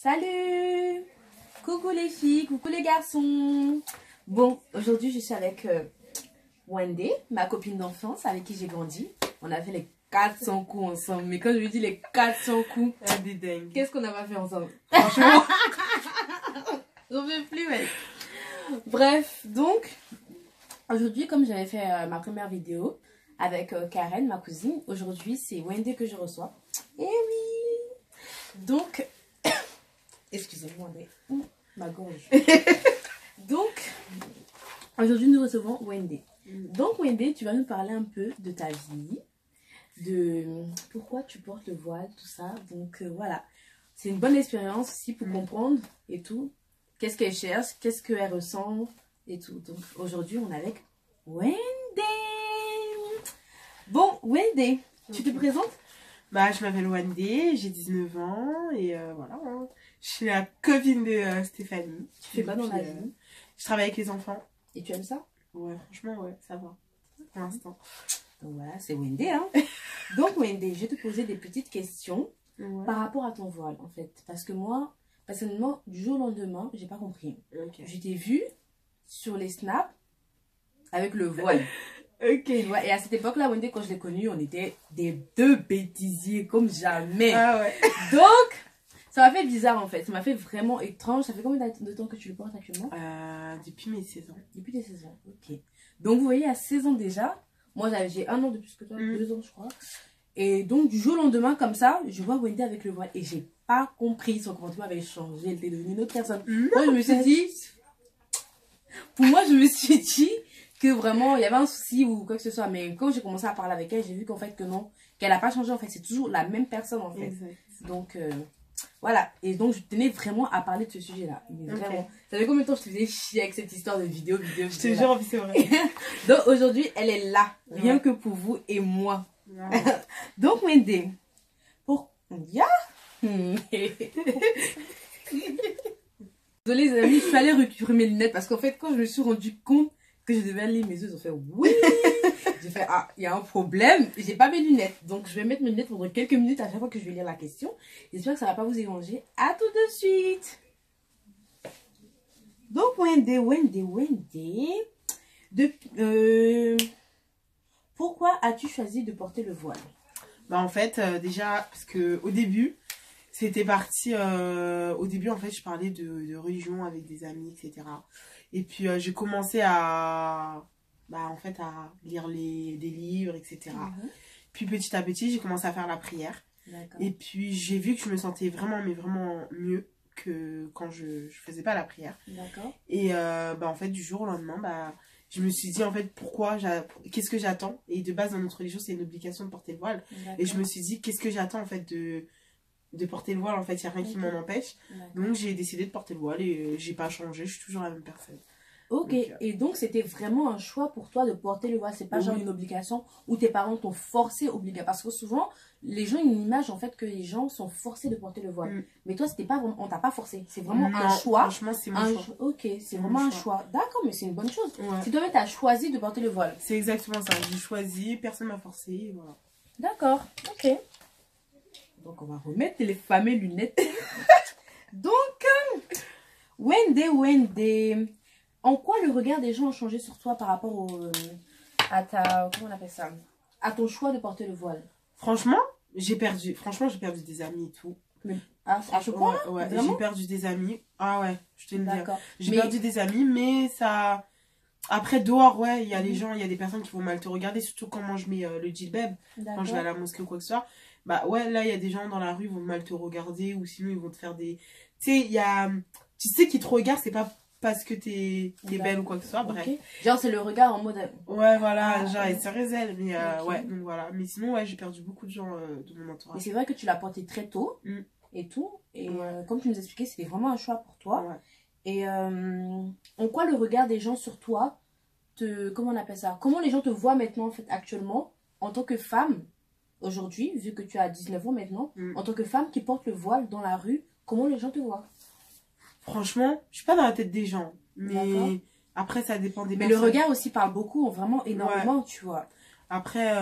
Salut! Coucou les filles, coucou les garçons. Bon, aujourd'hui je suis avec Wendy, ma copine d'enfance avec qui j'ai grandi. On a fait les 400 coups ensemble. Mais quand je lui dis les 400 coups, qu'est-ce qu'on n'a pas fait ensemble? Franchement, j'en veux plus, mec. Bref, donc, aujourd'hui, comme j'avais fait ma première vidéo avec Karen, ma cousine, aujourd'hui c'est Wendy que je reçois. Eh oui! Donc, excusez-moi, mais ma gorge. Donc, aujourd'hui nous recevons Wendy. Donc Wendy, tu vas nous parler un peu de ta vie, de pourquoi tu portes le voile, tout ça. Donc voilà, c'est une bonne expérience aussi pour comprendre et tout. Qu'est-ce qu'elle cherche, qu'est-ce qu'elle ressent et tout. Donc aujourd'hui on est avec Wendy. Bon Wendy, tu te présentes? Bah, je m'appelle Wendy, j'ai 19 ans et voilà. Je suis la copine de Stéphanie. Tu fais quoi dans la vie? Je travaille avec les enfants. Et tu aimes ça? Ouais, franchement, ouais, ça va. Pour l'instant. Donc voilà, c'est Wendy, hein. Donc Wendy, je vais te poser des petites questions par rapport à ton voile, en fait. Parce que moi, personnellement, du jour au lendemain, j'ai pas compris. Okay. Je t'ai vue sur les snaps avec le voile. Ok. Ouais, et à cette époque-là, Wendy, quand je l'ai connue, on était des deux bêtisiers comme jamais. Ah ouais. Donc, ça m'a fait bizarre en fait. Ça m'a fait vraiment étrange. Ça fait combien de temps que tu le portes actuellement? Depuis mes 16 ans. Depuis tes 16 ans, ok. Donc, vous voyez, à 16 ans déjà, moi j'ai un an de plus que toi, 2 ans je crois. Et donc, du jour au lendemain, comme ça, je vois Wendy avec le voile. Et j'ai pas compris, son comportement avait changé. Elle était devenue une autre personne. Moi, je me suis dit, pour moi, je me suis dit que vraiment il y avait un souci ou quoi que ce soit, mais quand j'ai commencé à parler avec elle, j'ai vu qu'en fait que non, qu'elle n'a pas changé, en fait c'est toujours la même personne en fait. Exact. Donc voilà, et donc je tenais vraiment à parler de ce sujet là, mais vraiment. Ça fait combien de temps que je te faisais chier avec cette histoire de vidéo je te jure, c'est vrai. Donc aujourd'hui elle est là, rien que pour vous et moi. Donc Wendy, pour désolée les amis, je suis allée récupérer mes lunettes parce qu'en fait quand je me suis rendu compte que je devais aller, mes yeux ont fait oui. J'ai fait ah, il y a un problème, j'ai pas mes lunettes. Donc je vais mettre mes lunettes pendant quelques minutes à chaque fois que je vais lire la question. J'espère que ça va pas vous déranger. À tout de suite. Donc Wendy, pourquoi as-tu choisi de porter le voile? Bah en fait, déjà, parce que au début, c'était parti, au début en fait, je parlais de religion avec des amis, etc. Et puis j'ai commencé à lire des livres, etc. Puis petit à petit, j'ai commencé à faire la prière. Et puis j'ai vu que je me sentais vraiment, mais vraiment mieux que quand je faisais pas la prière. Et en fait, du jour au lendemain, je me suis dit en fait qu'est-ce que j'attends. Et de base dans notre religion, c'est une obligation de porter le voile. Et je me suis dit qu'est-ce que j'attends en fait de porter le voile, en fait, il n'y a rien qui m'en empêche. Donc j'ai décidé de porter le voile et j'ai pas changé, je suis toujours la même personne. Ok, donc, et donc c'était vraiment un choix pour toi de porter le voile, c'est pas genre une obligation où tes parents t'ont forcé obligatoire. Parce que souvent, les gens ont une image en fait que les gens sont forcés de porter le voile. Mais toi, c'était pas vraiment, on t'a pas forcé, c'est vraiment un choix. Franchement, c'est mon choix. Ok, c'est vraiment un choix. D'accord, mais c'est une bonne chose. Si toi, tu as choisi de porter le voile. C'est exactement ça, j'ai choisi, personne m'a forcé, voilà. D'accord, ok. Donc on va remettre les fameuses lunettes. Donc, Wendy, en quoi le regard des gens a changé sur toi par rapport comment on appelle ça, à ton choix de porter le voile? Franchement, j'ai perdu des amis et tout. Mais à ce point? Ouais, j'ai perdu des amis. Ah ouais, je te le dis. J'ai perdu des amis, mais ça... Après, dehors, ouais, il y a les gens, il y a des personnes qui vont mal te regarder, surtout quand moi je mets le djellab, quand je vais à la mosquée ou quoi que ce soit. Bah ouais, là, il y a des gens dans la rue, ils vont mal te regarder, ou sinon ils vont te faire des... Tu sais, il y a... Tu sais qu'ils te regardent, c'est pas parce que t'es belle ou quoi que ce soit, bref. Genre, c'est le regard en mode... Ouais, voilà, genre, elle se réserve, mais ouais, donc voilà. Mais sinon, ouais, j'ai perdu beaucoup de gens de mon entourage. Et c'est vrai que tu l'as porté très tôt, et tout, et comme tu nous expliquais, c'était vraiment un choix pour toi. Et en quoi le regard des gens sur toi, comment on appelle ça? Comment les gens te voient maintenant, en fait, actuellement, en tant que femme, aujourd'hui, vu que tu as 19 ans maintenant, en tant que femme qui porte le voile dans la rue, comment les gens te voient? Franchement, je suis pas dans la tête des gens, mais après, ça dépend des personnes. Mais le regard aussi parle beaucoup, vraiment énormément, tu vois. Après,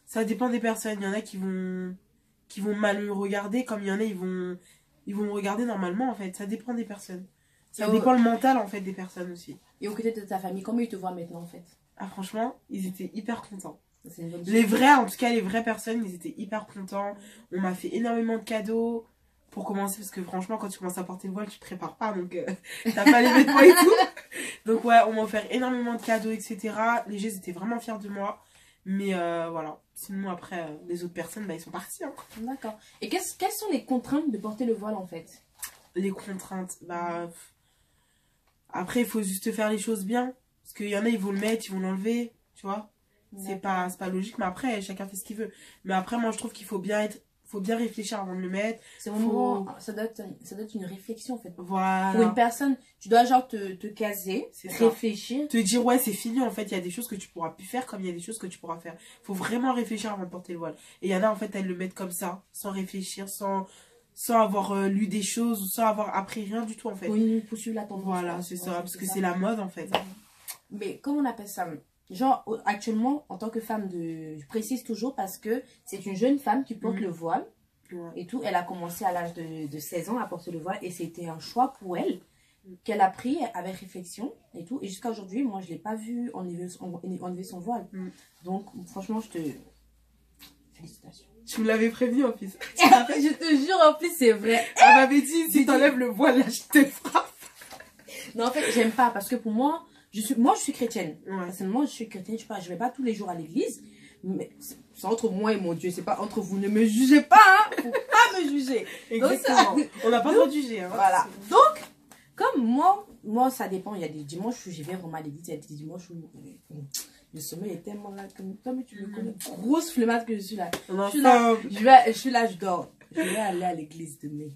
ça dépend des personnes. Il y en a qui vont mal me regarder, comme il y en a, ils ils vont me regarder normalement, en fait. Ça dépend des personnes. Ça Et dépend le mental, en fait, des personnes aussi. Et aux côtés de ta famille, comment ils te voient maintenant, en fait? Ah, franchement, ils étaient hyper contents. C'est une bonne chose. Les vrais, en tout cas, les vraies personnes, ils étaient hyper contents. On m'a fait énormément de cadeaux. Pour commencer, parce que franchement, quand tu commences à porter le voile, tu te prépares pas, donc t'as pas les vêtements et tout. Donc ouais, on m'a offert énormément de cadeaux, etc. Les gens étaient vraiment fiers de moi. Mais voilà, sinon après, les autres personnes, bah, ils sont partis. Hein. D'accord. Et quelles sont les contraintes de porter le voile, en fait? Les contraintes, bah... Après, il faut juste faire les choses bien. Parce qu'il y en a, ils vont le mettre, ils vont l'enlever, tu vois. C'est pas logique, mais après, chacun fait ce qu'il veut. Mais après, moi, je trouve qu'il faut bien réfléchir avant de le mettre. C'est vraiment, ça doit être une réflexion, en fait. Voilà. Pour une personne, tu dois genre te caser, réfléchir. Te dire, ouais, c'est fini, en fait, il y a des choses que tu pourras plus faire comme il y a des choses que tu pourras faire. Il faut vraiment réfléchir avant de porter le voile. Et il y en a, en fait, elles le mettent comme ça, sans réfléchir, sans avoir lu des choses, sans avoir appris rien du tout, en fait. Pour suivre la tendance. Voilà, c'est ça, parce que c'est la mode, en fait. Mais comment on appelle ça? Genre, actuellement, en tant que femme je précise toujours parce que c'est une jeune femme qui porte le voile et tout. Elle a commencé à l'âge de 16 ans à porter le voile et c'était un choix pour elle qu'elle a pris avec réflexion et tout. Et jusqu'à aujourd'hui, moi, je ne l'ai pas vue enlever son voile. Donc, franchement, je te... Félicitations. Tu me l'avais prévenu en plus. Je te jure, en plus, c'est vrai. Elle m'avait dit, si t'enlèves le voile, là, je te frappe. Non, en fait, j'aime pas parce que pour moi, je suis chrétienne. Ouais. Personnellement, je suis chrétienne. Je vais pas tous les jours à l'église. Mais c'est entre moi et mon Dieu. C'est pas entre vous. Ne me jugez pas. Hein. Faut pas me juger. Exactement. Donc, on n'a pas le droit de juger. Hein. Voilà. Donc, comme moi, ça dépend. Il y a des dimanches où j'y vais vraiment à l'église. Il y a des dimanches où le sommeil est tellement là. Comme tu me connais, grosse flemmade que je suis là. Je suis là, je dors. Je vais aller à l'église demain.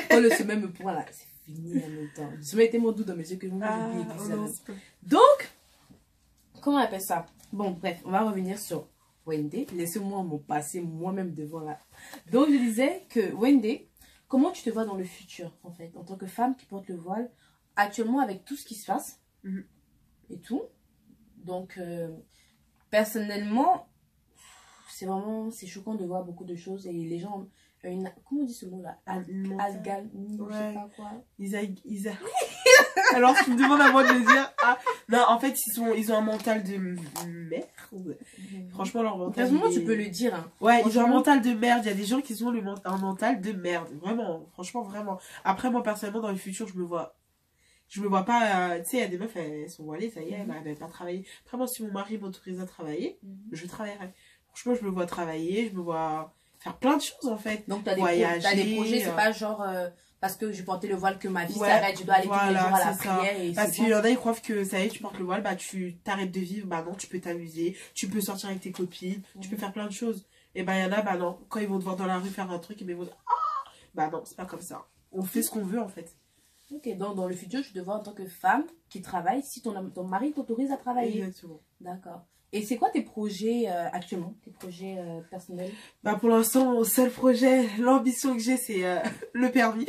Quand le sommeil me prend là, c'est fini en même temps. Le sommeil est tellement doux dans mes yeux que je l'église. Donc, comment on appelle ça? Bon, bref, on va revenir sur Wendy. Laissez-moi me passer moi-même devant là. Donc, je disais que Wendy, comment tu te vois dans le futur, en fait, en tant que femme qui porte le voile, actuellement avec tout ce qui se passe et tout. Donc, personnellement, c'est choquant de voir beaucoup de choses et les gens... comment on dit ce mot-là? Algal, je sais pas quoi. Alors, tu me demandes à moi de le dire. Ah, non, en fait, ils ont un mental de merde. Franchement, leur mental. Personnellement, tu peux le dire. Hein. Ouais, ils ont un mental de merde. Il y a des gens qui ont un mental de merde. Vraiment, franchement, vraiment. Après, moi, personnellement, dans le futur, je me vois pas. Tu sais, il y a des meufs, elles sont voilées, ça y est, elles n'arrivent pas à travailler. Après, moi, si mon mari m'autorise à travailler, je travaillerai. Franchement, je me vois travailler, je me vois faire plein de choses en fait. Donc, tu as des projets, c'est pas genre parce que je portais le voile que ma vie s'arrête, je dois aller tous les jours à la prière. Parce qu'il y en a, ils croient que ça y est, tu portes le voile, bah tu t'arrêtes de vivre, bah non, tu peux t'amuser, tu peux sortir avec tes copines, tu peux faire plein de choses. Et bah, il y en a, bah non, quand ils vont te voir dans la rue faire un truc, ils vont dire, ah, bah non, c'est pas comme ça. On fait ce qu'on veut en fait. Ok, donc dans le futur, je te vois en tant que femme qui travaille si ton mari t'autorise à travailler. Exactement. D'accord. Et c'est quoi tes projets actuellement, tes projets personnels? Bah pour l'instant, mon seul projet, l'ambition que j'ai, c'est le permis.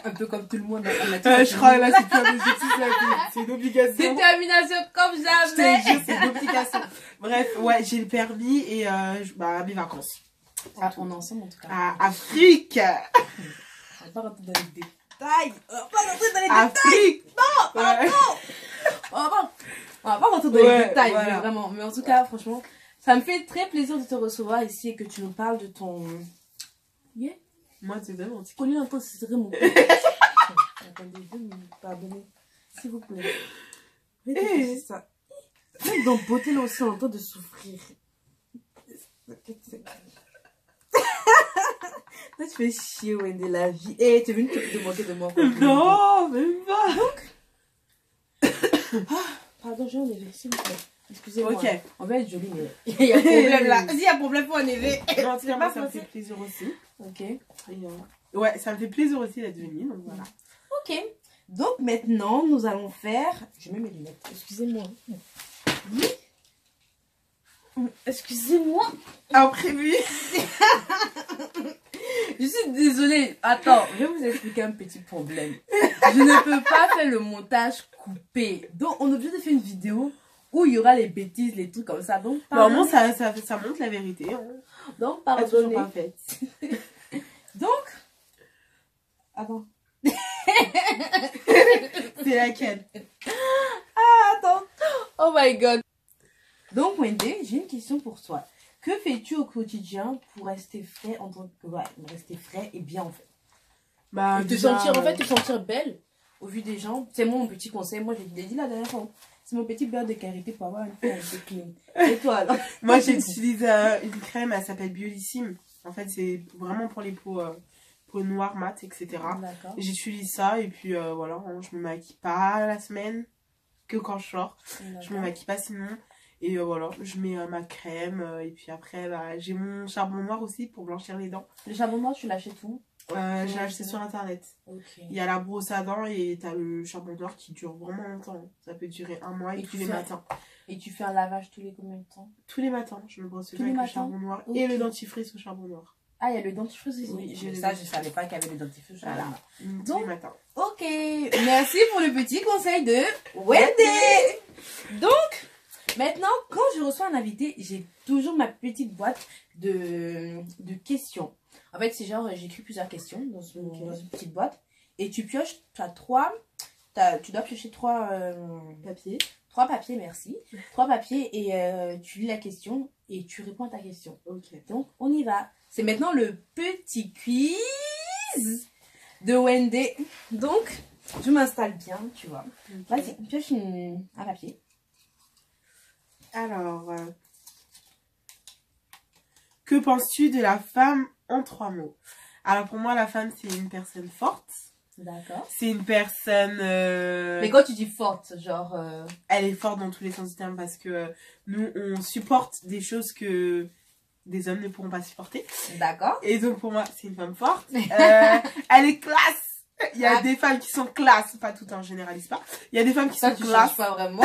Un peu comme tout le monde. Je crois là, c'est plus un objectif, c'est une obligation. Détermination comme jamais. Je te jure, c'est une obligation. Bref, ouais, j'ai le permis et mes vacances. Ah, on est ensemble en tout cas. À Afrique. On va pas rentrer dans les détails. On va pas rentrer dans les détails. Afrique. Non, pardon. On va pas rentrer dans les détails, voilà. Mais vraiment. Mais en tout cas, franchement, ça me fait très plaisir de te recevoir ici et que tu nous parles de ton... Yeah. Moi, c'est vraiment... Tu connais un peu, c'est vraiment... Attendez, 2 minutes, pardonnez. S'il vous plaît. Hey. Ça. Même dans beauté, là aussi, on est en train de souffrir. Toi, tu fais chier, Wendy, la vie. Eh, t'es venue te moquer de moi. Non, même pas. Donc... pardon, j'ai enlevé, s'il vous plaît. Excusez-moi. Ok. On va être joli, mais il y a problème là. S'il y a problème, faut enlever. Non, c'est pas, ça me fait plaisir aussi. Ok. Et, ouais, ça me fait plaisir aussi d'être venue, donc voilà. Ok. Donc maintenant, nous allons faire... Je mets mes lunettes. Excusez-moi. Oui. Excusez-moi. Imprévu. Je suis désolée. Attends, je vais vous expliquer un petit problème. Je ne peux pas faire le montage coupé. Donc, on est obligé de faire une vidéo où il y aura les bêtises, les trucs comme ça. Donc, normalement, ça montre la vérité. Hein. Donc, pardonnez. Pas faite. Donc, C'est laquelle? Attends. Oh my god. Donc, Wendy, j'ai une question pour toi. Que fais-tu au quotidien pour rester frais en tant que... Ouais, rester frais et bien, en fait. Bah, Et te sentir, en fait, te sentir belle au vu des gens. C'est mon petit conseil. Moi, je l'ai dit la dernière fois. C'est mon petit beurre de karité pour avoir une peau clean. Et toi, alors? Moi, j'utilise une crème, elle s'appelle Biolissime. En fait, c'est vraiment pour les peaux noires, mat, etc. D'accord. J'utilise ça et puis voilà, hein, je me maquille pas la semaine, que quand je sors. Je me maquille pas sinon. Et voilà, je mets ma crème et puis après, bah, j'ai mon charbon noir aussi pour blanchir les dents. Le charbon noir, tu l'achètes où? J'ai acheté sur internet. Okay. Il y a la brosse à dents et t'as le charbon noir qui dure vraiment longtemps. Ça peut durer 1 mois et tous les matins. Et tu fais un lavage tous les combien de temps? Tous les matins, je me brosse avec le charbon noir et le dentifrice au charbon noir. Ah, il y a le dentifrice aussi. Oui, ça, je savais pas qu'il y avait le dentifrice. Voilà. Donc, tous les matins. Ok, merci pour le petit conseil de Wendy. Donc, maintenant, quand je reçois un invité, j'ai toujours ma petite boîte de questions. En fait, c'est genre, j'écris plusieurs questions dans une petite boîte. Et tu pioches, tu dois piocher 3 papiers. 3 papiers, merci. 3 papiers et tu lis la question et tu réponds à ta question. Ok. Donc, on y va. C'est maintenant le petit quiz de Wendy. Donc, je m'installe bien, tu vois. Okay. Vas-y, pioche un papier. Alors, que penses-tu de la femme en 3 mots? Alors, pour moi, la femme, c'est une personne forte. D'accord. C'est une personne... Mais quand tu dis forte, genre... Elle est forte dans tous les sens du terme parce que nous, on supporte des choses que des hommes ne pourront pas supporter. D'accord. Et donc, pour moi, c'est une femme forte. Elle est classe. Il y a des femmes qui sont classe. Pas tout, on généralise pas. Il y a des femmes qui sont classe. Pas vraiment.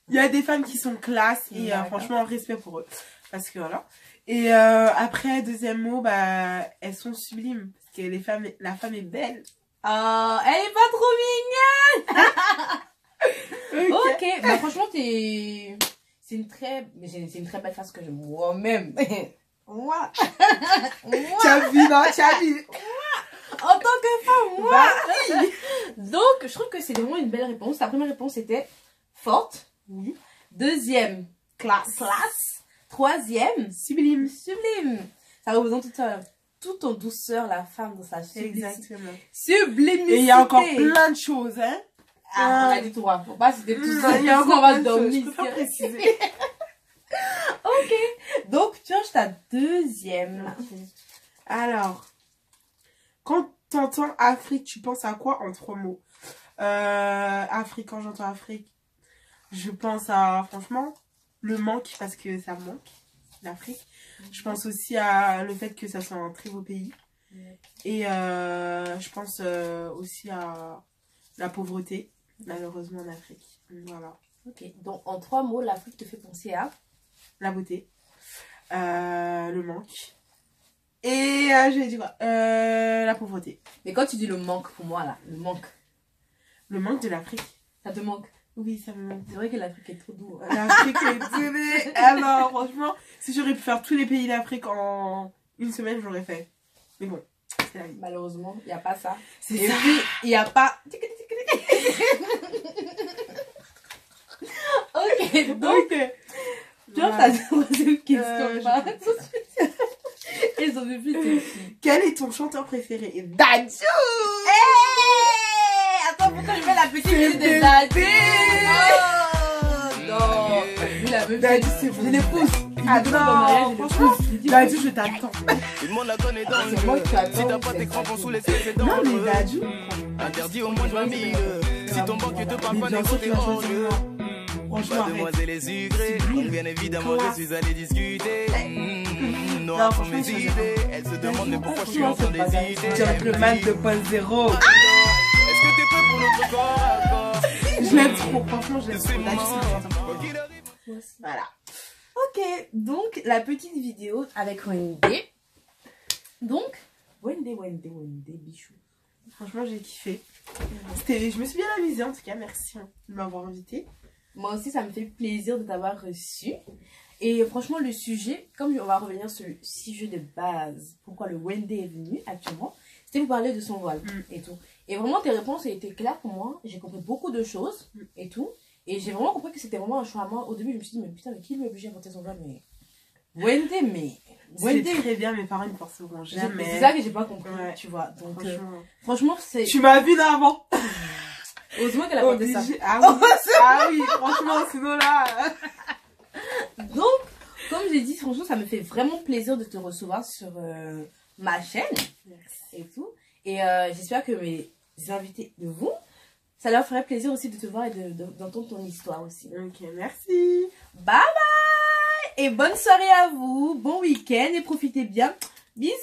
Il y a des femmes qui sont classe et franchement, respect pour eux. Parce que voilà. Et après, deuxième mot, bah, elles sont sublimes. Parce que la femme est belle. Oh, elle est pas trop mignonne. Ok. Bah, franchement, c'est une très belle face que j'aime moi-même. Moi. Tu as vu, non? Tu as vu? En tant que femme, moi. Bah, oui. Donc, je trouve que c'est vraiment une belle réponse. La première réponse était forte. Oui. Deuxième, classe. Troisième, sublime. Ça représente tout en douceur la femme dans sa sublimité. Exactement. Sublimité. Et il y a encore plein de choses, hein. Ah, on a dit 3. Faut pas citer tout ça. Il y a encore plein de choses. Je peux pas préciser. Ok. Donc, pioche ta deuxième. Alors, quand t'entends Afrique, tu penses à quoi en 3 mots? Afrique, quand j'entends Afrique, je pense à, franchement, le manque, parce que ça me manque, l'Afrique. Je pense aussi à le fait que ça soit un très beau pays. Et je pense aussi à la pauvreté, malheureusement, en Afrique. Voilà. Ok. Donc, en 3 mots, l'Afrique te fait penser à la beauté, le manque. Et je vais dire quoi? La pauvreté. Mais quand tu dis le manque, pour moi, là, le manque. Le manque de l'Afrique. Ça te manque? Oui, ça me manque. C'est vrai que l'Afrique est trop douce. L'Afrique est douce. Alors, franchement, si j'aurais pu faire tous les pays d'Afrique en 1 semaine, je l'aurais fait. Mais bon, c'est la vie. Malheureusement, il n'y a pas ça. C'est Et ça. puis, il n'y a pas... Ok, donc... Tu vois, ta deuxième question. Ils ont vu plus. Quel est ton chanteur préféré? Dadju. Attends, pourquoi je mets la petite musique de Dadju? Oh non. Il a même Dadju, c'est bon. Je l'épouse. Attends, franchement, Dadju, je t'attends. Tout le monde la connaît dans C'est moi qui t'attends. Si t'as pas tes crampons sous les c'est dans Non, mais Dadju. Interdit au moins de 20 000. Si ton banquier te parle pas, négo t'es hors jeu. Franchement, Mademoiselle est sucrée. Donc bien évidemment, je suis allé discuter. Non, pour mes idées. Elle se demande mais pourquoi je suis en train d'hésiter. Gentleman 2.0. Est-ce que t'es prêt pour notre corps à corps? Je l'aime trop, franchement, je l'aime trop. Voilà. Ok, donc la petite vidéo avec Wendy. Donc, Wendy, bichou. Franchement, j'ai kiffé. Je me suis bien amusée en tout cas, merci de m'avoir invitée. Moi aussi, ça me fait plaisir de t'avoir reçu. Et franchement, le sujet, comme on va revenir sur le sujet de base, pourquoi le Wendy est venu actuellement, C'était pour parler de son voile et tout. Et vraiment, tes réponses étaient claires pour moi. J'ai compris beaucoup de choses et tout. Et j'ai vraiment compris que c'était vraiment un choix à moi. Au début, je me suis dit, mais putain, mais qui lui a obligé à porter son voile? Mais Wendy, mais c'est très bien, mes parents ne porteront jamais. C'est ça que j'ai pas compris, tu vois. Donc, franchement, c'est... Tu m'as vu d'avant. Heureusement qu'elle a porté ça. Ah oui, franchement, sinon là... Donc, comme j'ai dit, franchement, ça me fait vraiment plaisir de te recevoir sur ma chaîne. Merci. Et tout. Et j'espère que mes invités de vous, ça leur ferait plaisir aussi de te voir et d'entendre ton histoire aussi. Ok, merci. Bye bye. Et bonne soirée à vous. Bon week-end et profitez bien. Bisous.